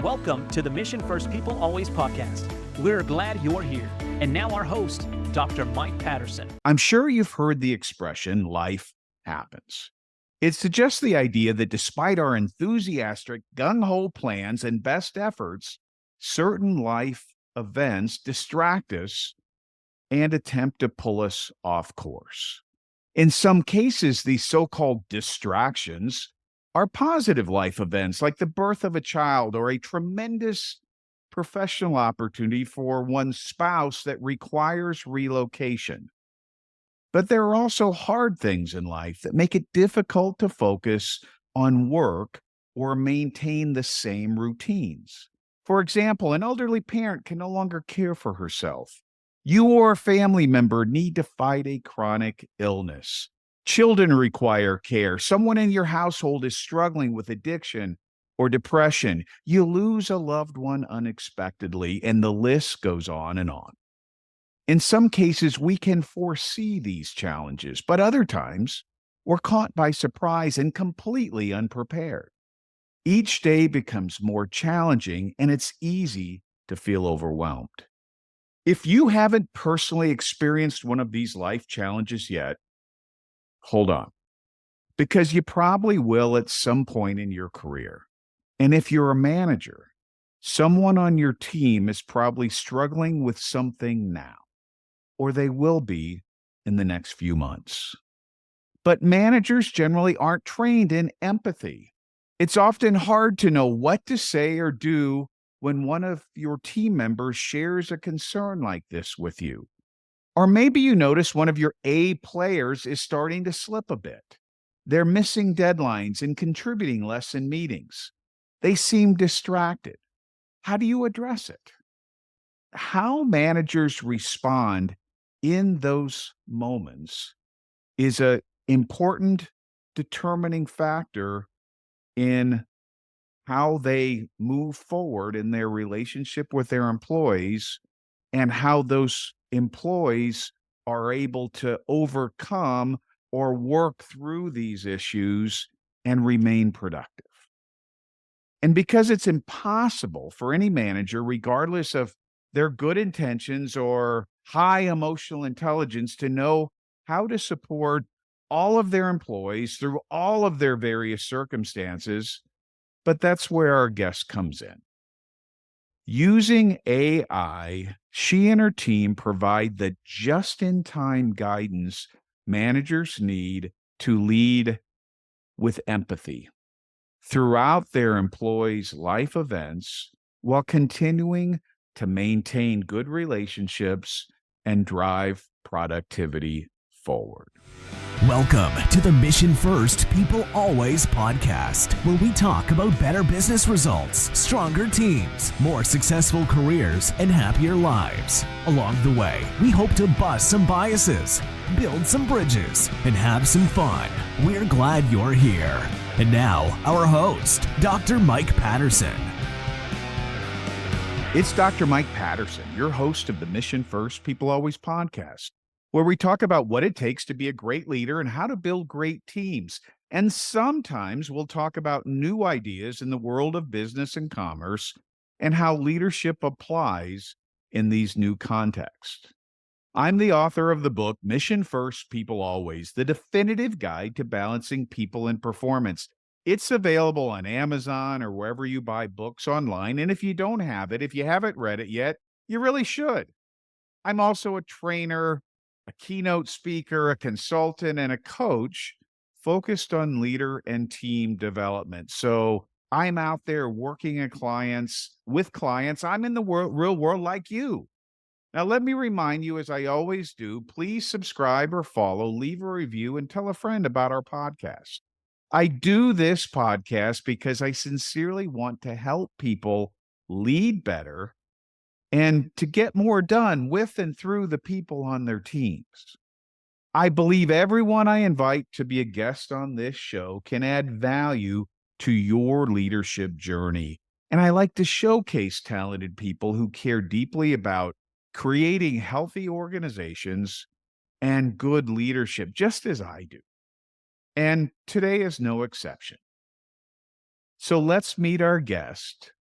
Welcome to the Mission First People Always podcast. We're glad you're here. And now our host, Dr. Mike Patterson. I'm sure you've heard the expression, life happens. It suggests the idea that despite our enthusiastic, gung-ho plans and best efforts, certain life events distract us and attempt to pull us off course. In some cases, these so-called distractions are positive life events like the birth of a child or a tremendous professional opportunity for one's spouse that requires relocation. But there are also hard things in life that make it difficult to focus on work or maintain the same routines. For example, an elderly parent can no longer care for herself. You or a family member need to fight a chronic illness. Children require care. Someone in your household is struggling with addiction or depression. You lose a loved one unexpectedly, and the list goes on and on. In some cases, we can foresee these challenges, but other times, we're caught by surprise and completely unprepared. Each day becomes more challenging, and it's easy to feel overwhelmed. If you haven't personally experienced one of these life challenges yet, hold on, because you probably will at some point in your career. And if you're a manager, someone on your team is probably struggling with something now, or they will be in the next few months. But managers generally aren't trained in empathy. It's often hard to know what to say or do when one of your team members shares a concern like this with you. Or maybe you notice one of your A players is starting to slip a bit. They're missing deadlines and contributing less in meetings. They seem distracted. How do you address it? How managers respond in those moments is an important determining factor in how they move forward in their relationship with their employees and how those employees are able to overcome or work through these issues and remain productive. And because it's impossible for any manager, regardless of their good intentions or high emotional intelligence, to know how to support all of their employees through all of their various circumstances, but that's where our guest comes in. Using AI, she and her team provide the just-in-time guidance managers need to lead with empathy throughout their employees' life events while continuing to maintain good relationships and drive productivity forward. Welcome to the Mission First People Always podcast, where we talk about better business results, stronger teams, more successful careers, and happier lives. Along the way, we hope to bust some biases, build some bridges, and have some fun. We're glad you're here. And now, our host, Dr. Mike Patterson. It's Dr. Mike Patterson, your host of the Mission First People Always podcast, where we talk about what it takes to be a great leader and how to build great teams. And sometimes we'll talk about new ideas in the world of business and commerce and how leadership applies in these new contexts. I'm the author of the book, Mission First, People Always, the definitive guide to balancing people and performance. It's available on Amazon or wherever you buy books online. And if you don't have it, if you haven't read it yet, you really should. I'm also a trainer, a keynote speaker, a consultant, and a coach focused on leader and team development. So I'm out there working with clients. I'm in the real world like you. Now, let me remind you, as I always do, please subscribe or follow, leave a review, and tell a friend about our podcast. I do this podcast because I sincerely want to help people lead better and to get more done with and through the people on their teams. I believe everyone I invite to be a guest on this show can add value to your leadership journey. And I like to showcase talented people who care deeply about creating healthy organizations and good leadership, just as I do. And today is no exception. So let's meet our guest,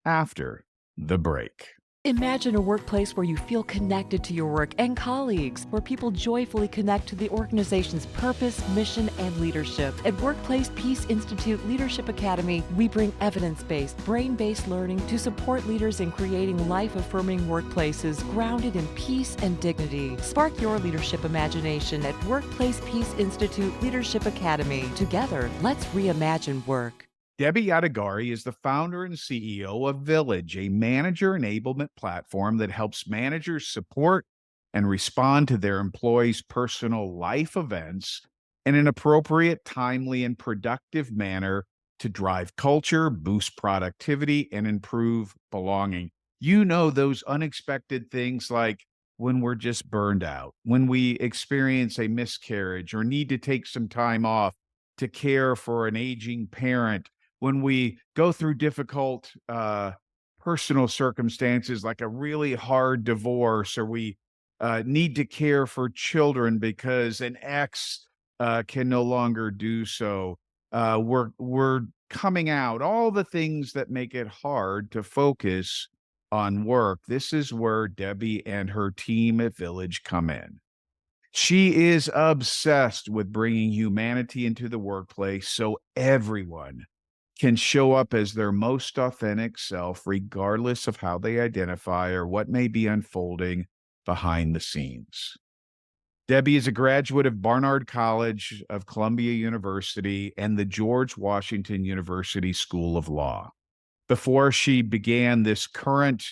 after the break. Imagine a workplace where you feel connected to your work and colleagues, where people joyfully connect to the organization's purpose, mission, and leadership. At Workplace Peace Institute Leadership Academy, we bring evidence-based, brain-based learning to support leaders in creating life-affirming workplaces grounded in peace and dignity. Spark your leadership imagination at Workplace Peace Institute Leadership Academy. Together, let's reimagine work. Debi Yadegari is the founder and CEO of Villyge, a manager enablement platform that helps managers support and respond to their employees' personal life events in an appropriate, timely, and productive manner to drive culture, boost productivity, and improve belonging. You know, those unexpected things like when we're just burned out, when we experience a miscarriage or need to take some time off to care for an aging parent, when we go through difficult personal circumstances like a really hard divorce, or we need to care for children because an ex can no longer do so. We're coming out, all the things that make it hard to focus on work. This is where Debi and her team at Villyge come in. She is obsessed with bringing humanity into the workplace so everyone can show up as their most authentic self, regardless of how they identify or what may be unfolding behind the scenes. Debi is a graduate of Barnard College of Columbia University and the George Washington University School of Law. Before she began this current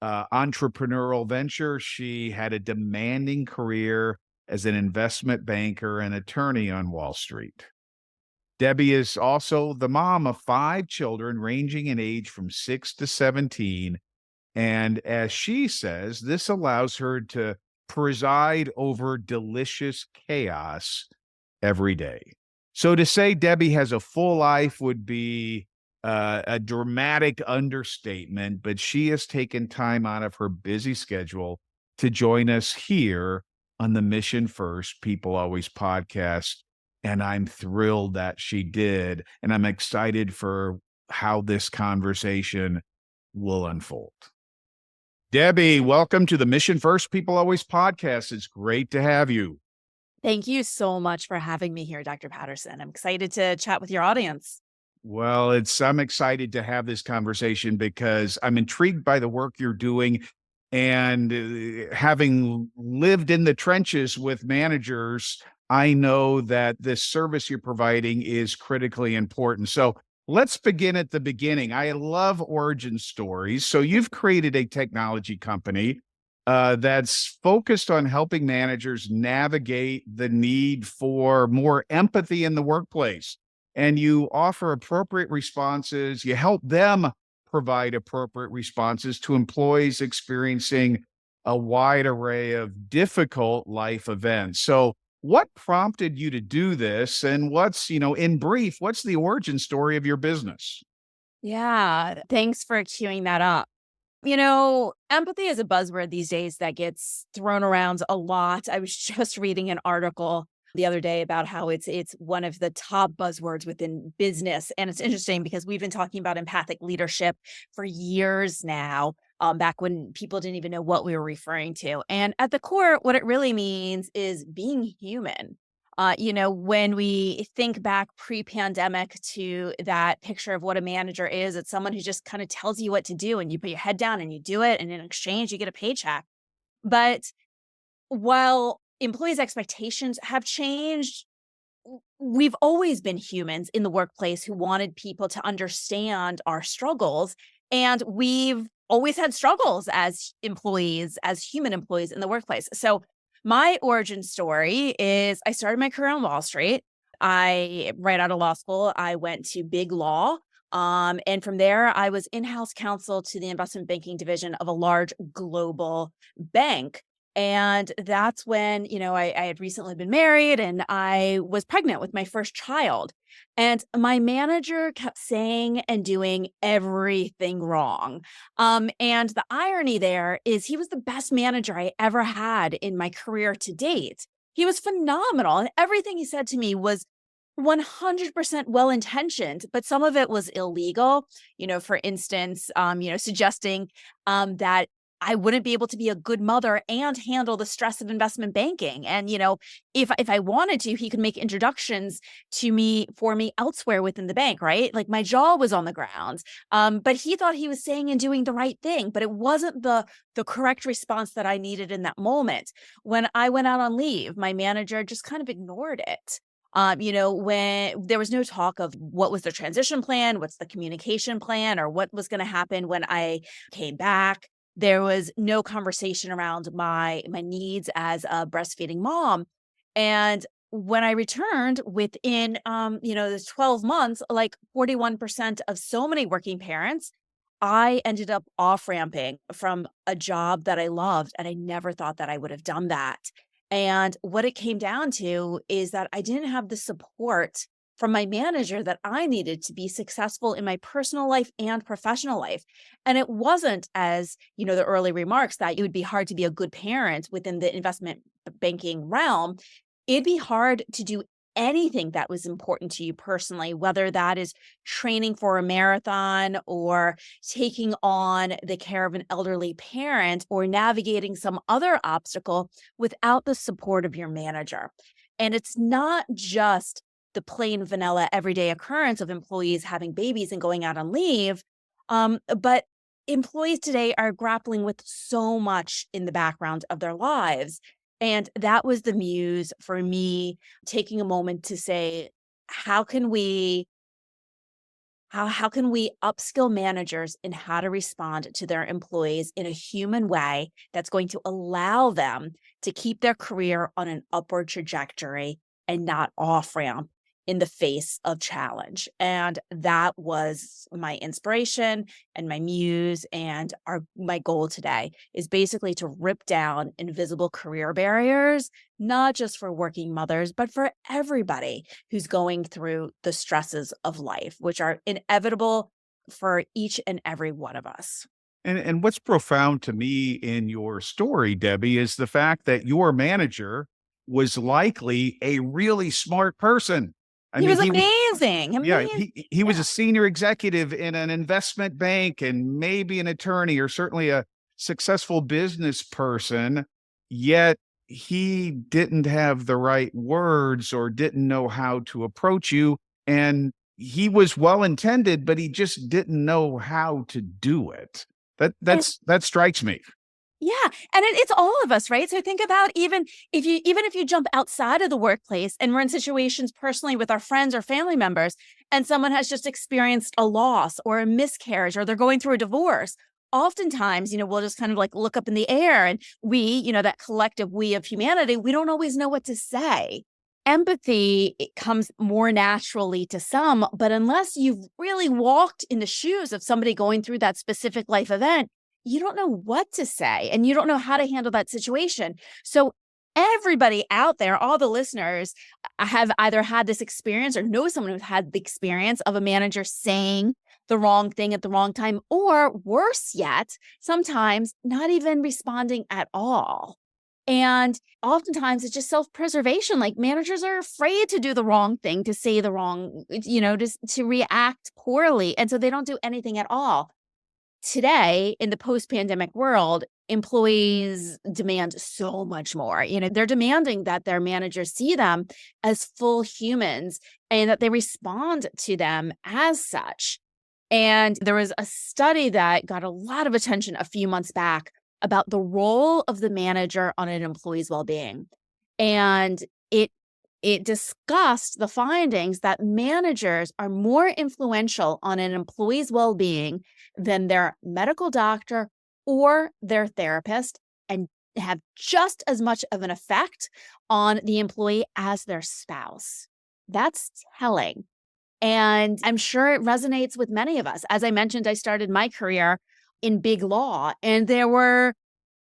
entrepreneurial venture, she had a demanding career as an investment banker and attorney on Wall Street. Debi is also the mom of 5 children ranging in age from 6 to 17. And as she says, this allows her to preside over delicious chaos every day. So to say Debi has a full life would be a dramatic understatement, but she has taken time out of her busy schedule to join us here on the Mission First People Always podcast. And I'm thrilled that she did. And I'm excited for how this conversation will unfold. Debi, welcome to the Mission First People Always podcast. It's great to have you. Thank you so much for having me here, Dr. Patterson. I'm excited to chat with your audience. Well, I'm excited to have this conversation because I'm intrigued by the work you're doing. And having lived in the trenches with managers, I know that this service you're providing is critically important. So let's begin at the beginning. I love origin stories. So you've created a technology company that's focused on helping managers navigate the need for more empathy in the workplace. And you offer appropriate responses. You help them provide appropriate responses to employees experiencing a wide array of difficult life events. So what prompted you to do this? And what's, in brief, what's the origin story of your business? Yeah, thanks for queuing that up. Empathy is a buzzword these days that gets thrown around a lot. I was just reading an article the other day about how it's one of the top buzzwords within business. And it's interesting because we've been talking about empathic leadership for years now, back when people didn't even know what we were referring to. And at the core, what it really means is being human. When we think back pre-pandemic to that picture of what a manager is, it's someone who just kind of tells you what to do and you put your head down and you do it. And in exchange, you get a paycheck. But while employees' expectations have changed, we've always been humans in the workplace who wanted people to understand our struggles. And we've always had struggles as employees, as human employees in the workplace. So my origin story is I started my career on Wall Street. Right out of law school, I went to big law. And from there, I was in-house counsel to the investment banking division of a large global bank. And that's when, I had recently been married and I was pregnant with my first child. And my manager kept saying and doing everything wrong. And the irony there is he was the best manager I ever had in my career to date. He was phenomenal. And everything he said to me was 100% well-intentioned, but some of it was illegal. For instance, suggesting that I wouldn't be able to be a good mother and handle the stress of investment banking. And, if I wanted to, he could make introductions for me elsewhere within the bank, right? Like my jaw was on the ground. But he thought he was saying and doing the right thing, but it wasn't the correct response that I needed in that moment. When I went out on leave, my manager just kind of ignored it. When there was no talk of what was the transition plan, what's the communication plan, or what was going to happen when I came back. There was no conversation around my needs as a breastfeeding mom. And when I returned within, the 12 months, like 41% of so many working parents, I ended up off ramping from a job that I loved. And I never thought that I would have done that. And what it came down to is that I didn't have the support from my manager that I needed to be successful in my personal life and professional life. And it wasn't, as the early remarks, that it would be hard to be a good parent within the investment banking realm. It'd be hard to do anything that was important to you personally, whether that is training for a marathon or taking on the care of an elderly parent or navigating some other obstacle without the support of your manager. And it's not just the plain vanilla everyday occurrence of employees having babies and going out on leave, but employees today are grappling with so much in the background of their lives. And that was the muse for me, taking a moment to say, how can we upskill managers in how to respond to their employees in a human way that's going to allow them to keep their career on an upward trajectory and not off ramp in the face of challenge. And that was my inspiration and my muse, and my goal today is basically to rip down invisible career barriers, not just for working mothers, but for everybody who's going through the stresses of life, which are inevitable for each and every one of us. And what's profound to me in your story, Debbie, is the fact that your manager was likely a really smart person. He was amazing. Yeah, he was a senior executive in an investment bank and maybe an attorney or certainly a successful business person, yet he didn't have the right words or didn't know how to approach you. And he was well-intended, but he just didn't know how to do it. That strikes me. Yeah. And it's all of us, right? So think about even if you jump outside of the workplace and we're in situations personally with our friends or family members, and someone has just experienced a loss or a miscarriage, or they're going through a divorce. Oftentimes, we'll just kind of like look up in the air, and we, that collective we of humanity, we don't always know what to say. Empathy, it comes more naturally to some, but unless you've really walked in the shoes of somebody going through that specific life event, you don't know what to say and you don't know how to handle that situation. So everybody out there, all the listeners, have either had this experience or know someone who's had the experience of a manager saying the wrong thing at the wrong time, or worse yet, sometimes not even responding at all. And oftentimes it's just self-preservation. Like managers are afraid to do the wrong thing, to say the wrong, to react poorly. And so they don't do anything at all. Today, in the post-pandemic world, employees demand so much more. They're demanding that their managers see them as full humans and that they respond to them as such. And there was a study that got a lot of attention a few months back about the role of the manager on an employee's well-being. And it discussed the findings that managers are more influential on an employee's well-being than their medical doctor or their therapist, and have just as much of an effect on the employee as their spouse. That's telling. And I'm sure it resonates with many of us. As I mentioned, I started my career in big law, and there were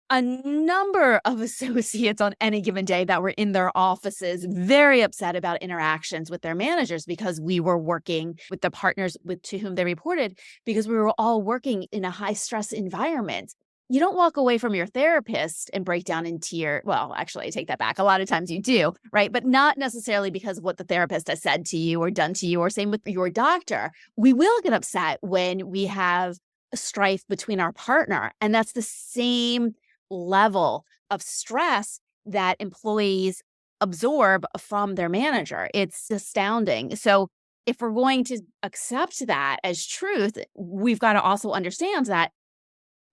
a number of associates on any given day that were in their offices very upset about interactions with their managers, because we were working with the partners to whom they reported, because we were all working in a high stress environment. you don't walk away from your therapist and break down in tears. Well, actually, I take that back. A lot of times you do, right? But not necessarily because of what the therapist has said to you or done to you, or same with your doctor. We will get upset when we have a strife between our partner. And that's the same level of stress that employees absorb from their manager. It's astounding. So if we're going to accept that as truth, we've got to also understand that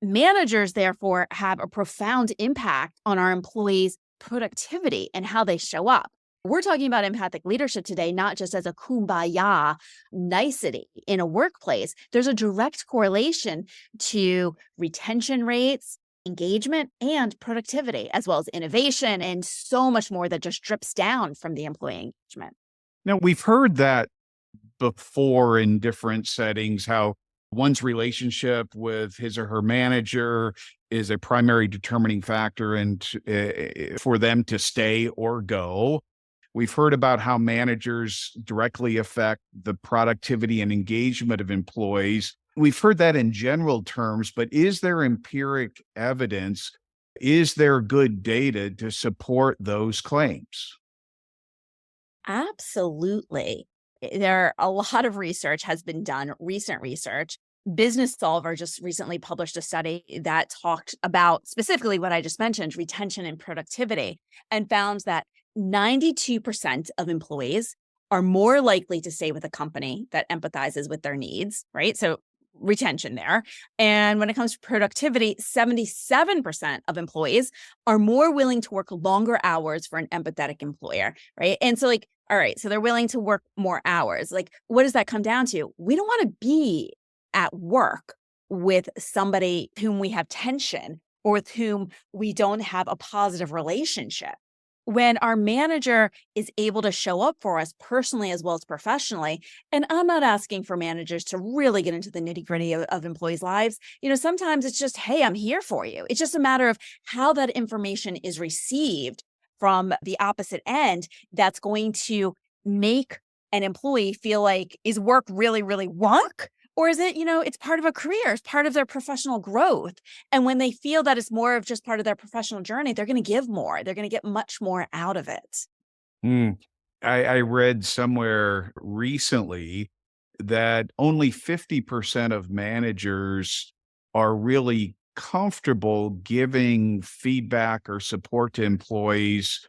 managers, therefore, have a profound impact on our employees' productivity and how they show up. We're talking about empathic leadership today, not just as a kumbaya nicety in a workplace. There's a direct correlation to retention rates, engagement, and productivity, as well as innovation and so much more that just drips down from the employee engagement. Now, we've heard that before in different settings, how one's relationship with his or her manager is a primary determining factor for them to stay or go. We've heard about how managers directly affect the productivity and engagement of employees. We've heard that in general terms, but is there empiric evidence? Is there good data to support those claims? Absolutely. There a lot of research has been done, recent research. Business Solver just recently published a study that talked about specifically what I just mentioned, retention and productivity, and found that 92% of employees are more likely to stay with a company that empathizes with their needs, right? So retention there. And when it comes to productivity, 77% of employees are more willing to work longer hours for an empathetic employer, right? And so all right, so they're willing to work more hours. What does that come down to? We don't want to be at work with somebody whom we have tension or with whom we don't have a positive relationship. When our manager is able to show up for us personally as well as professionally, and I'm not asking for managers to really get into the nitty-gritty of employees' lives. Sometimes it's just, hey, I'm here for you. It's just a matter of how that information is received from the opposite end that's going to make an employee feel like, is work really, really work? Or is it, it's part of a career, it's part of their professional growth. And when they feel that it's more of just part of their professional journey, they're going to give more. They're going to get much more out of it. I read somewhere recently that only 50% of managers are really comfortable giving feedback or support to employees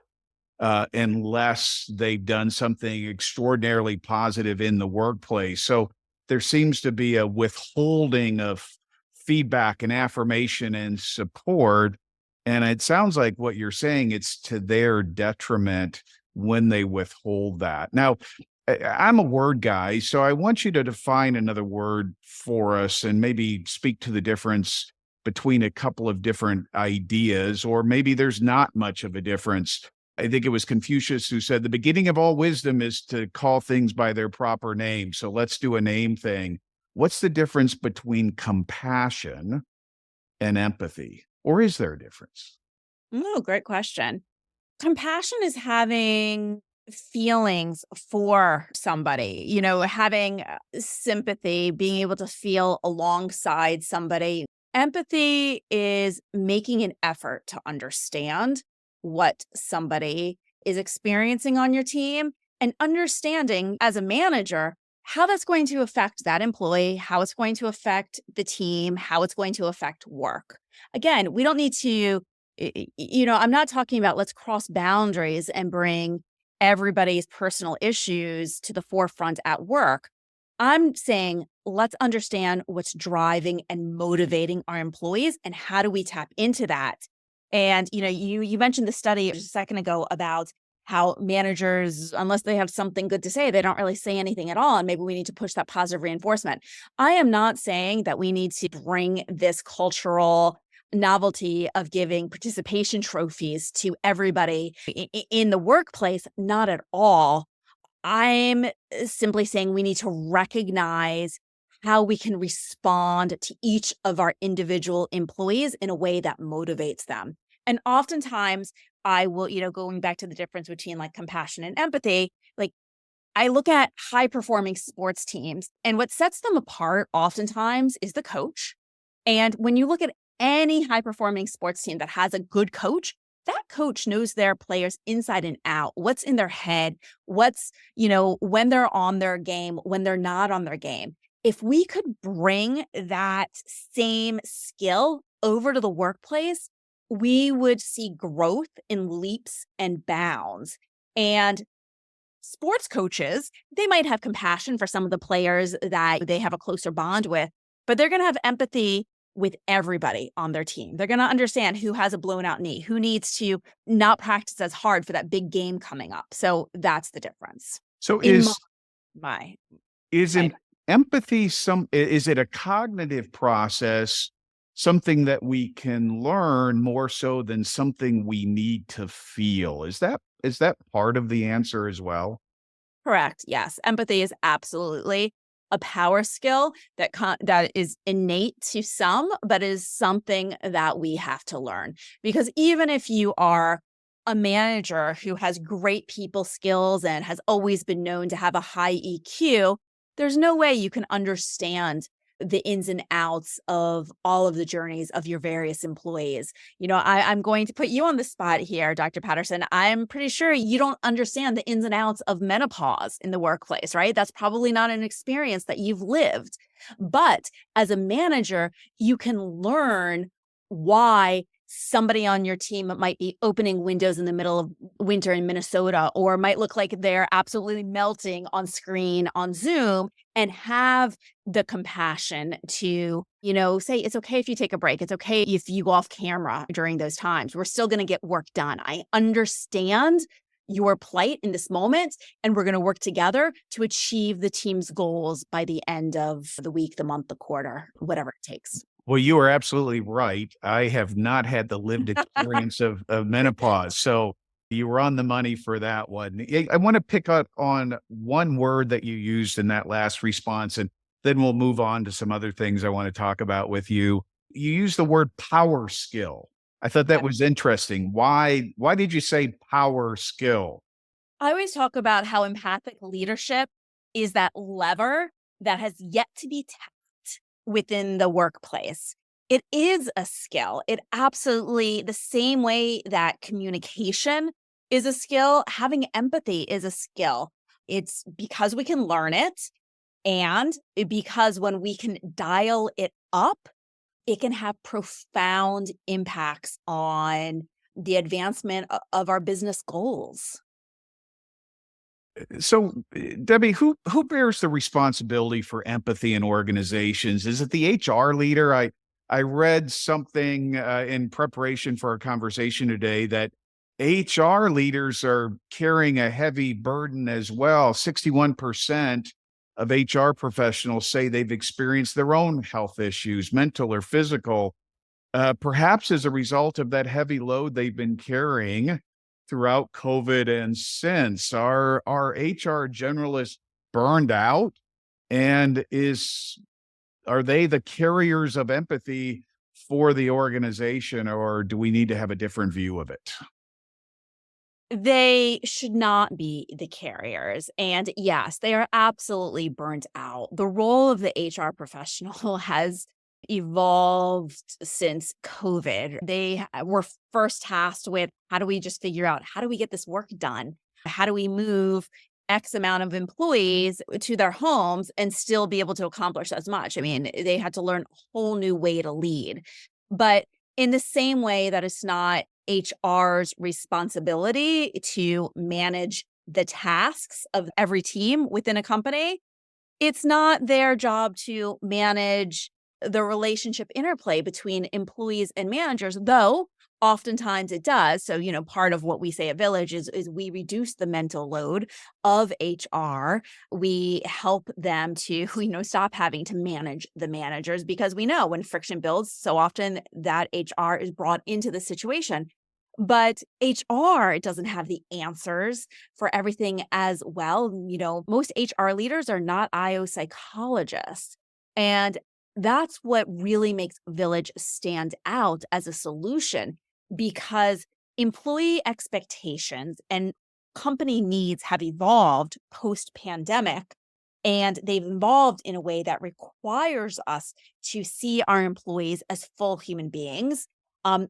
unless they've done something extraordinarily positive in the workplace. So there seems to be a withholding of feedback and affirmation and support. And it sounds like what you're saying, it's to their detriment when they withhold that. Now, I'm a word guy, so I want you to define another word for us and maybe speak to the difference between a couple of different ideas, or maybe there's not much of a difference. I think it was Confucius who said the beginning of all wisdom is to call things by their proper name. So let's do a name thing. What's the difference between compassion and empathy? Or is there a difference? Oh, great question. Compassion is having feelings for somebody, having sympathy, being able to feel alongside somebody. Empathy is making an effort to understand what somebody is experiencing on your team and understanding as a manager how that's going to affect that employee, how it's going to affect the team, how it's going to affect work. Again, we don't need to, I'm not talking about let's cross boundaries and bring everybody's personal issues to the forefront at work. I'm saying let's understand what's driving and motivating our employees and how do we tap into that. And, you mentioned the study just a second ago about how managers, unless they have something good to say, they don't really say anything at all. And maybe we need to push that positive reinforcement. I am not saying that we need to bring this cultural novelty of giving participation trophies to everybody in the workplace. Not at all. I'm simply saying we need to recognize how we can respond to each of our individual employees in a way that motivates them. And oftentimes I will, going back to the difference between compassion and empathy, I look at high performing sports teams and what sets them apart oftentimes is the coach. And when you look at any high-performing sports team that has a good coach, that coach knows their players inside and out, what's in their head, what's, when they're on their game, when they're not on their game. If we could bring that same skill over to the workplace, we would see growth in leaps and bounds. And sports coaches, they might have compassion for some of the players that they have a closer bond with, but they're going to have empathy with everybody on their team. They're going to understand who has a blown out knee, who needs to not practice as hard for that big game coming up. So that's the difference. So In is my is my- an empathy is it a cognitive process, something that we can learn more so than something we need to feel? Is that part of the answer as well? Correct. Yes. Empathy is absolutely a power skill that is innate to some, but is something that we have to learn. Because even if you are a manager who has great people skills and has always been known to have a high EQ, there's no way you can understand the ins and outs of all of the journeys of your various employees. I'm going to put you on the spot here, Dr. Patterson. I'm pretty sure you don't understand the ins and outs of menopause in the workplace, right? That's probably not an experience that you've lived. But as a manager, you can learn why somebody on your team might be opening windows in the middle of winter in Minnesota, or might look like they're absolutely melting on screen on Zoom, and have the compassion to, say, it's okay if you take a break. It's okay if you go off camera during those times. We're still going to get work done. I understand your plight in this moment, and we're going to work together to achieve the team's goals by the end of the week, the month, the quarter, whatever it takes. Well, you are absolutely right. I have not had the lived experience of menopause. So you were on the money for that one. I want to pick up on one word that you used in that last response, and then we'll move on to some other things I want to talk about with you. You used the word power skill. I thought that was interesting. Why did you say power skill? I always talk about how empathic leadership is that lever that has yet to be tapped within the workplace. It is a skill. It absolutely, the same way that communication is a skill, having empathy is a skill. It's because we can learn it, and because when we can dial it up, it can have profound impacts on the advancement of our business goals. So, Debbie, who bears the responsibility for empathy in organizations? Is it the HR leader? I read something in preparation for our conversation today that HR leaders are carrying a heavy burden as well. 61% of HR professionals say they've experienced their own health issues, mental or physical, perhaps as a result of that heavy load they've been carrying throughout COVID and since. Are HR generalists burned out? And are they the carriers of empathy for the organization, or do we need to have a different view of it? They should not be the carriers. And yes, they are absolutely burnt out. The role of the HR professional has evolved since COVID. They were first tasked with, how do we just figure out, how do we get this work done? How do we move X amount of employees to their homes and still be able to accomplish as much? I mean, they had to learn a whole new way to lead. But in the same way that it's not HR's responsibility to manage the tasks of every team within a company, it's not their job to manage the relationship interplay between employees and managers, though oftentimes it does. So, part of what we say at Villyge is we reduce the mental load of HR. We help them to, stop having to manage the managers, because we know when friction builds, so often that HR is brought into the situation. But HR doesn't have the answers for everything as well. Most HR leaders are not IO psychologists. And that's what really makes Villyge stand out as a solution, because employee expectations and company needs have evolved post-pandemic. And they've evolved in a way that requires us to see our employees as full human beings,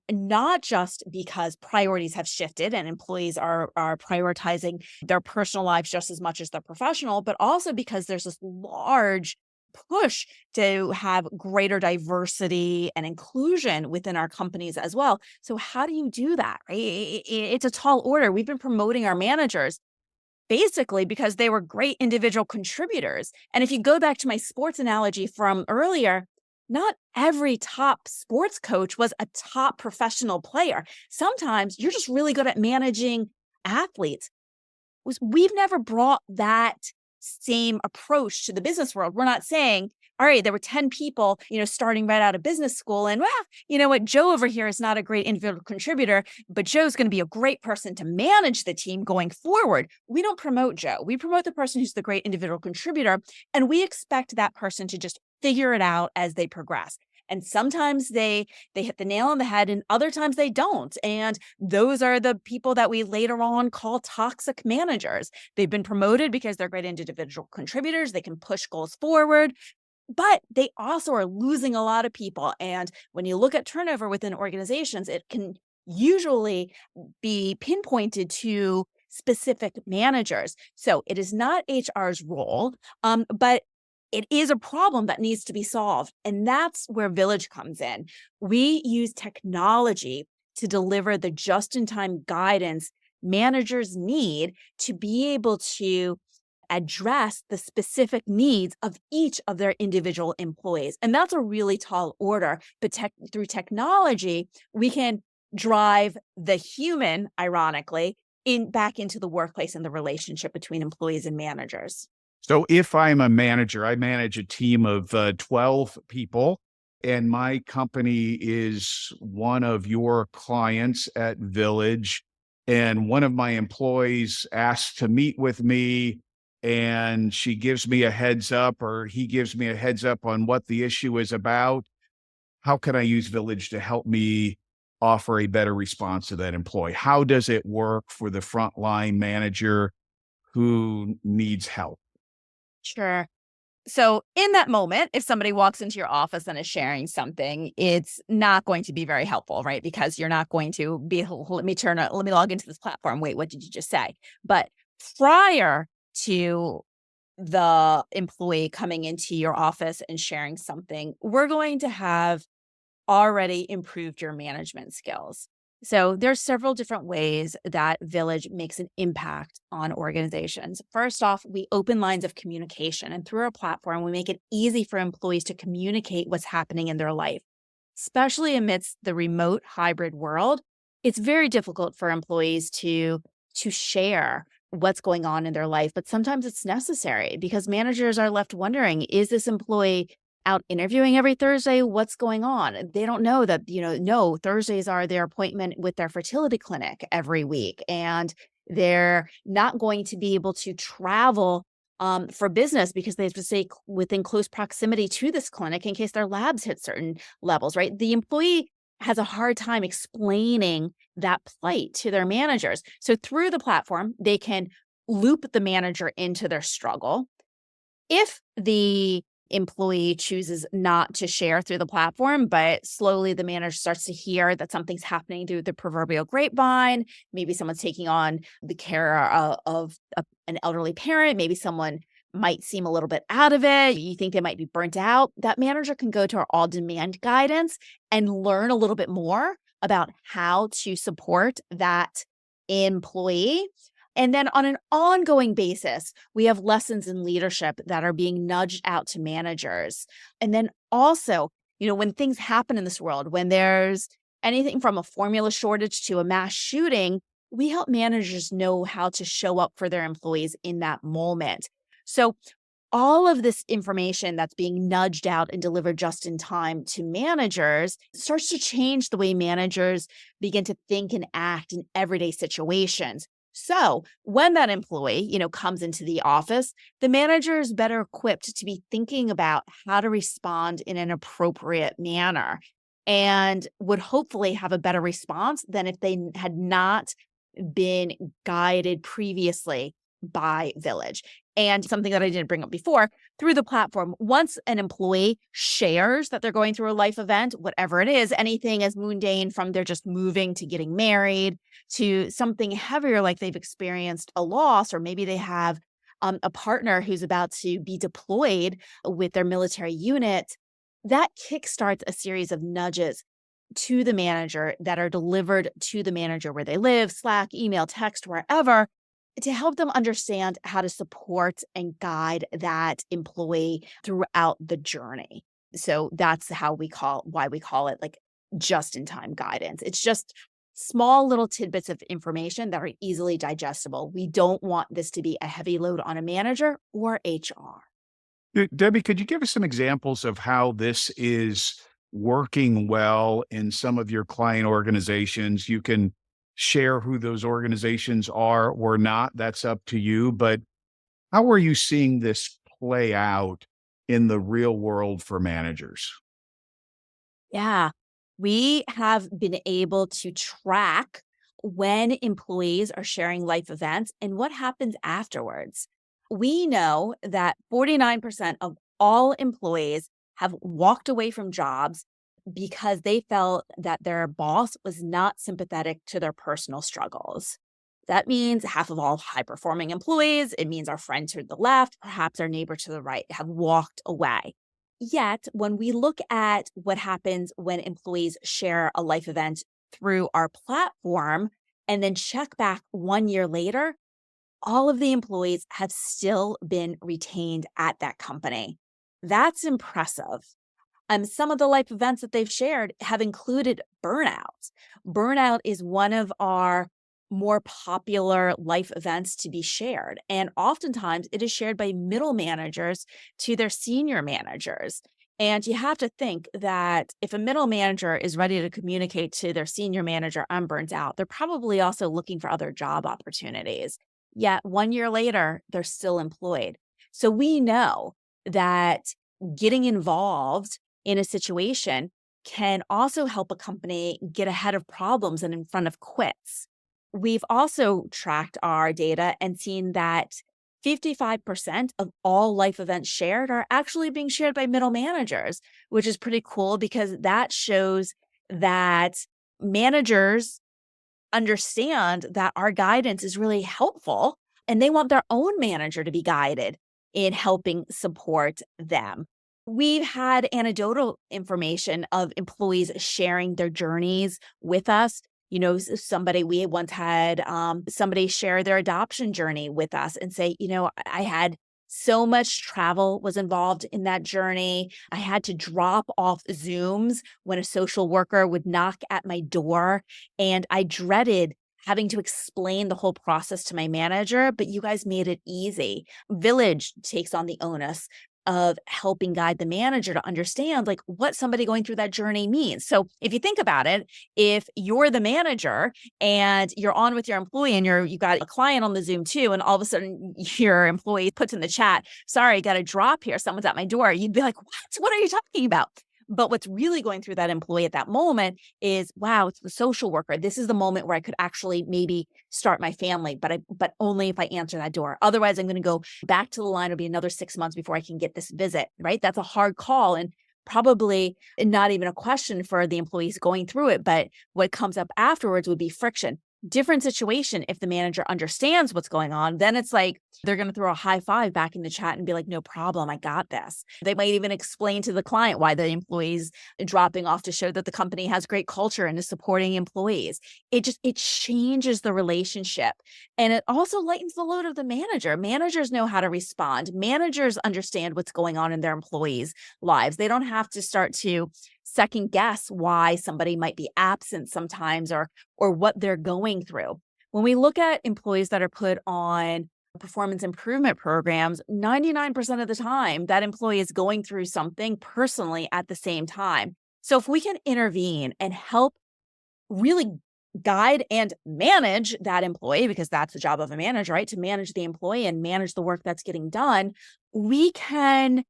not just because priorities have shifted and employees are prioritizing their personal lives just as much as their professional, but also because there's this large push to have greater diversity and inclusion within our companies as well. So how do you do that, right? It's a tall order. We've been promoting our managers basically because they were great individual contributors. And if you go back to my sports analogy from earlier, not every top sports coach was a top professional player. Sometimes you're just really good at managing athletes. We've never brought that same approach to the business world. We're not saying, all right, there were 10 people, starting right out of business school. And you know what? Joe over here is not a great individual contributor, but Joe's going to be a great person to manage the team going forward. We don't promote Joe. We promote the person who's the great individual contributor. And we expect that person to just figure it out as they progress. And sometimes they hit the nail on the head and other times they don't. And those are the people that we later on call toxic managers. They've been promoted because they're great individual contributors. They can push goals forward, but they also are losing a lot of people. And when you look at turnover within organizations, it can usually be pinpointed to specific managers. So it is not HR's role, but it is a problem that needs to be solved. And that's where Villyge comes in. We use technology to deliver the just-in-time guidance managers need to be able to address the specific needs of each of their individual employees. And that's a really tall order. But through technology, we can drive the human, ironically, back into the workplace and the relationship between employees and managers. So if I'm a manager, I manage a team of 12 people, and my company is one of your clients at Villyge, and one of my employees asks to meet with me, and she gives me a heads up, or he gives me a heads up on what the issue is about. How can I use Villyge to help me offer a better response to that employee? How does it work for the frontline manager who needs help? Sure. So in that moment, if somebody walks into your office and is sharing something, it's not going to be very helpful, right? Because you're not going to be, let me log into this platform. Wait, what did you just say? But prior to the employee coming into your office and sharing something, we're going to have already improved your management skills. So there's several different ways that Villyge makes an impact on organizations. First off, we open lines of communication, and through our platform, we make it easy for employees to communicate what's happening in their life. Especially amidst the remote hybrid world, it's very difficult for employees to share what's going on in their life, but sometimes it's necessary because managers are left wondering, is this employee out interviewing every Thursday? What's going on? They don't know that, no, Thursdays are their appointment with their fertility clinic every week. And they're not going to be able to travel for business because they have to stay within close proximity to this clinic in case their labs hit certain levels, right? The employee has a hard time explaining that plight to their managers. So through the platform, they can loop the manager into their struggle. If the employee chooses not to share through the platform, but slowly the manager starts to hear that something's happening through the proverbial grapevine. Maybe someone's taking on the care of an elderly parent. Maybe someone might seem a little bit out of it. You think they might be burnt out. That manager can go to our all-demand guidance and learn a little bit more about how to support that employee. And then on an ongoing basis, we have lessons in leadership that are being nudged out to managers. And then also, when things happen in this world, when there's anything from a formula shortage to a mass shooting, we help managers know how to show up for their employees in that moment. So all of this information that's being nudged out and delivered just in time to managers starts to change the way managers begin to think and act in everyday situations. So when that employee, comes into the office, the manager is better equipped to be thinking about how to respond in an appropriate manner and would hopefully have a better response than if they had not been guided previously by Villyge. And something that I didn't bring up before, through the platform, once an employee shares that they're going through a life event, whatever it is, anything as mundane from they're just moving to getting married to something heavier like they've experienced a loss, or maybe they have a partner who's about to be deployed with their military unit, that kickstarts a series of nudges to the manager that are delivered to the manager where they live, Slack, email, text, wherever, to help them understand how to support and guide that employee throughout the journey. So that's why we call it like just-in-time guidance. It's just small little tidbits of information that are easily digestible. We don't want this to be a heavy load on a manager or HR. Debbie, could you give us some examples of how this is working well in some of your client organizations? You can share who those organizations are or not. That's up to you. But how are you seeing this play out in the real world for managers? Yeah, we have been able to track when employees are sharing life events and what happens afterwards. We know that 49% of all employees have walked away from jobs because they felt that their boss was not sympathetic to their personal struggles. That means half of all high performing employees, it means our friend to the left, perhaps our neighbor to the right, have walked away. Yet, when we look at what happens when employees share a life event through our platform and then check back 1 year later, all of the employees have still been retained at that company. That's impressive. Some of the life events that they've shared have included burnout. Burnout is one of our more popular life events to be shared. And oftentimes it is shared by middle managers to their senior managers. And you have to think that if a middle manager is ready to communicate to their senior manager, I'm burnt out, they're probably also looking for other job opportunities. Yet 1 year later, they're still employed. So we know that getting involved in a situation can also help a company get ahead of problems and in front of quits. We've also tracked our data and seen that 55% of all life events shared are actually being shared by middle managers, which is pretty cool because that shows that managers understand that our guidance is really helpful and they want their own manager to be guided in helping support them. We've had anecdotal information of employees sharing their journeys with us. We once had somebody share their adoption journey with us and say, I had so much travel was involved in that journey. I had to drop off Zooms when a social worker would knock at my door, and I dreaded having to explain the whole process to my manager, but you guys made it easy. Villyge takes on the onus of helping guide the manager to understand like what somebody going through that journey means. So if you think about it, if you're the manager and you're on with your employee and you got a client on the Zoom too, and all of a sudden your employee puts in the chat, sorry, I got a drop here, someone's at my door, you'd be like, what are you talking about? But what's really going through that employee at that moment is, wow, it's the social worker. This is the moment where I could actually maybe start my family, but only if I answer that door. Otherwise, I'm going to go back to the line. It'll be another 6 months before I can get this visit, right? That's a hard call and probably not even a question for the employees going through it. But what comes up afterwards would be friction. Different situation if the manager understands what's going on, then it's like they're going to throw a high five back in the chat and be like, no problem, I got this. They might even explain to the client why the employee's dropping off to show that the company has great culture and is supporting employees. It changes the relationship. And it also lightens the load of the manager. Managers know how to respond. Managers understand what's going on in their employees' lives. They don't have to start to second guess why somebody might be absent sometimes or what they're going through. When we look at employees that are put on performance improvement programs, 99% of the time that employee is going through something personally at the same time. So if we can intervene and help really guide and manage that employee, because that's the job of a manager, right? To manage the employee and manage the work that's getting done, we can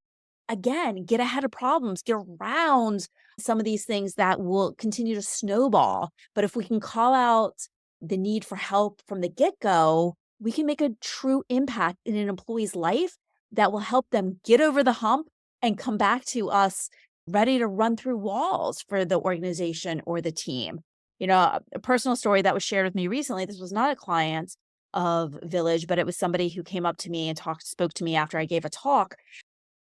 again, get ahead of problems, get around some of these things that will continue to snowball. But if we can call out the need for help from the get-go, we can make a true impact in an employee's life that will help them get over the hump and come back to us ready to run through walls for the organization or the team. A personal story that was shared with me recently, this was not a client of Villyge, but it was somebody who came up to me and spoke to me after I gave a talk.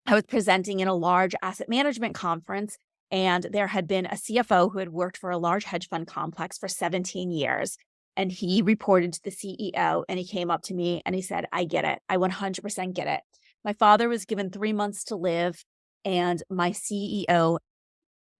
I was presenting in a large asset management conference, and there had been a CFO who had worked for a large hedge fund complex for 17 years. And he reported to the CEO, and he came up to me and he said, I get it. I 100% get it. My father was given 3 months to live, and my CEO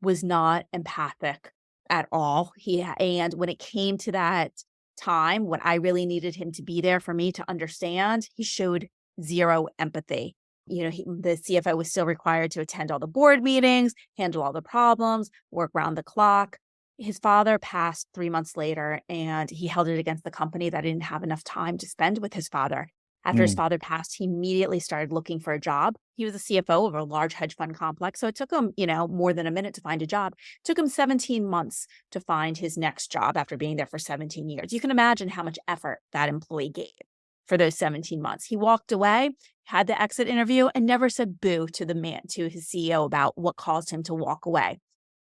was not empathic at all. And when it came to that time, when I really needed him to be there for me to understand, he showed zero empathy. The CFO was still required to attend all the board meetings, handle all the problems, work round the clock. His father passed 3 months later, and he held it against the company that didn't have enough time to spend with his father. After his father passed, he immediately started looking for a job. He was a CFO of a large hedge fund complex, so it took him, more than a minute to find a job. It took him 17 months to find his next job after being there for 17 years. You can imagine how much effort that employee gave for those 17 months. He walked away, had the exit interview, and never said boo to his CEO about what caused him to walk away.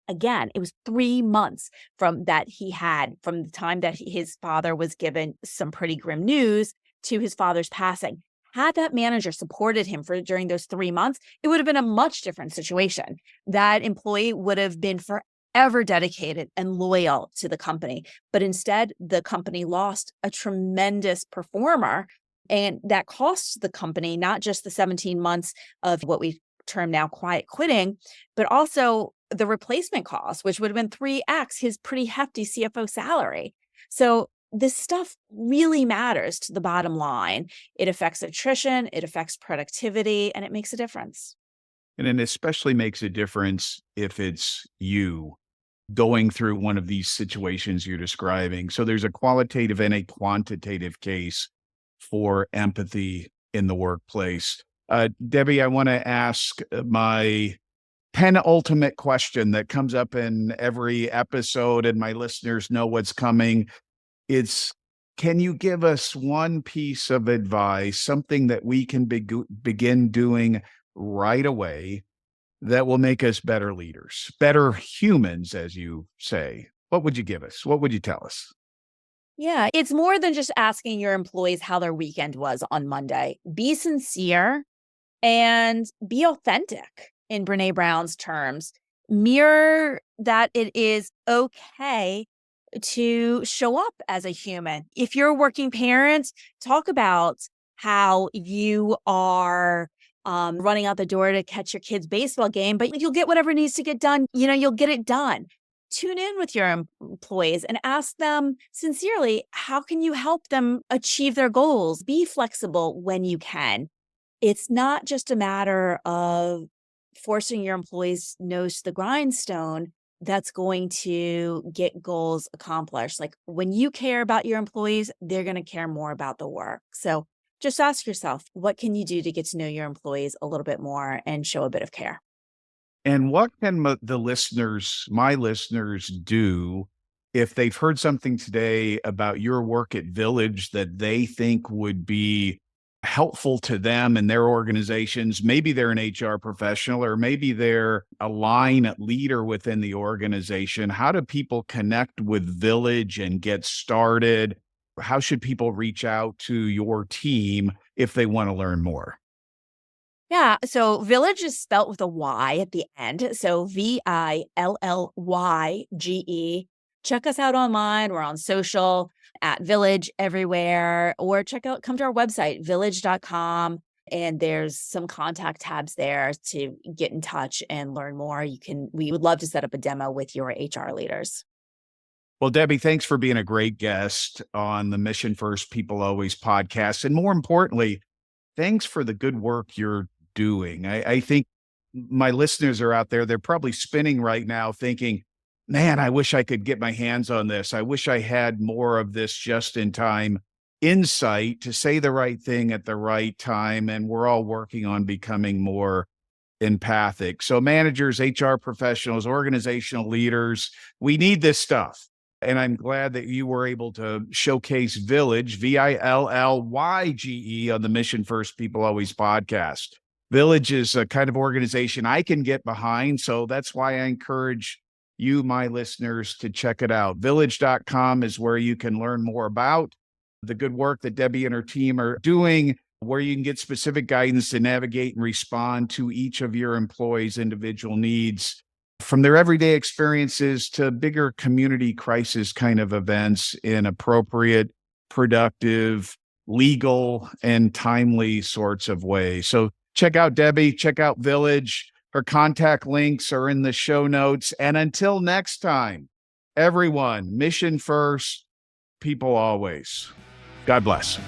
Again, it was 3 months from the time that his father was given some pretty grim news to his father's passing. Had that manager supported him during those 3 months, it would have been a much different situation. That employee would have been forever dedicated and loyal to the company. But instead, the company lost a tremendous performer, and that costs the company not just the 17 months of what we term now quiet quitting, but also the replacement cost, which would have been 3x his pretty hefty CFO salary. So this stuff really matters to the bottom line. It affects attrition, it affects productivity, and it makes a difference. And it especially makes a difference if it's you going through one of these situations you're describing. So there's a qualitative and a quantitative case for empathy in the workplace. Debi, I want to ask my penultimate question that comes up in every episode, and my listeners know what's coming. Can you give us one piece of advice, something that we can begin doing right away that will make us better leaders, better humans, as you say? What would you give us? What would you tell us? Yeah, it's more than just asking your employees how their weekend was on Monday. Be sincere and be authentic in Brené Brown's terms. Mirror that it is okay to show up as a human. If you're a working parent, talk about how you are running out the door to catch your kid's baseball game, but you'll get whatever needs to get done. You'll get it done. Tune in with your employees and ask them sincerely, how can you help them achieve their goals? Be flexible when you can. It's not just a matter of forcing your employees' nose to the grindstone that's going to get goals accomplished. Like when you care about your employees, they're going to care more about the work. So just ask yourself, what can you do to get to know your employees a little bit more and show a bit of care? And what can my listeners do if they've heard something today about your work at Villyge that they think would be helpful to them and their organizations? Maybe they're an HR professional, or maybe they're a line leader within the organization. How do people connect with Villyge and get started? How should people reach out to your team if they want to learn more? Yeah, so Villyge is spelt with a Y at the end. So Villyge. Check us out online. We're on social at Villyge everywhere, or come to our website, villyge.com. And there's some contact tabs there to get in touch and learn more. We would love to set up a demo with your HR leaders. Well, Debi, thanks for being a great guest on the Mission First People Always podcast. And more importantly, thanks for the good work you're doing. I think my listeners are out there, they're probably spinning right now thinking, man, I wish I could get my hands on this. I wish I had more of this just-in-time insight to say the right thing at the right time. And we're all working on becoming more empathic. So managers, HR professionals, organizational leaders, we need this stuff. And I'm glad that you were able to showcase Villyge, Villyge, on the Mission First People Always podcast. Villyge is a kind of organization I can get behind. So that's why I encourage you, my listeners, to check it out. Villyge.com is where you can learn more about the good work that Debi and her team are doing, where you can get specific guidance to navigate and respond to each of your employees' individual needs, from their everyday experiences to bigger community crisis kind of events in appropriate, productive, legal, and timely sorts of ways. So check out Debi, check out Villyge. Her contact links are in the show notes. And until next time, everyone, mission first, people always. God bless.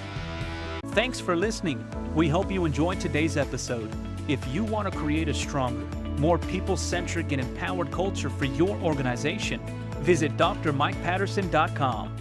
Thanks for listening. We hope you enjoyed today's episode. If you want to create a stronger, more people-centric and empowered culture for your organization, visit drmikepatterson.com.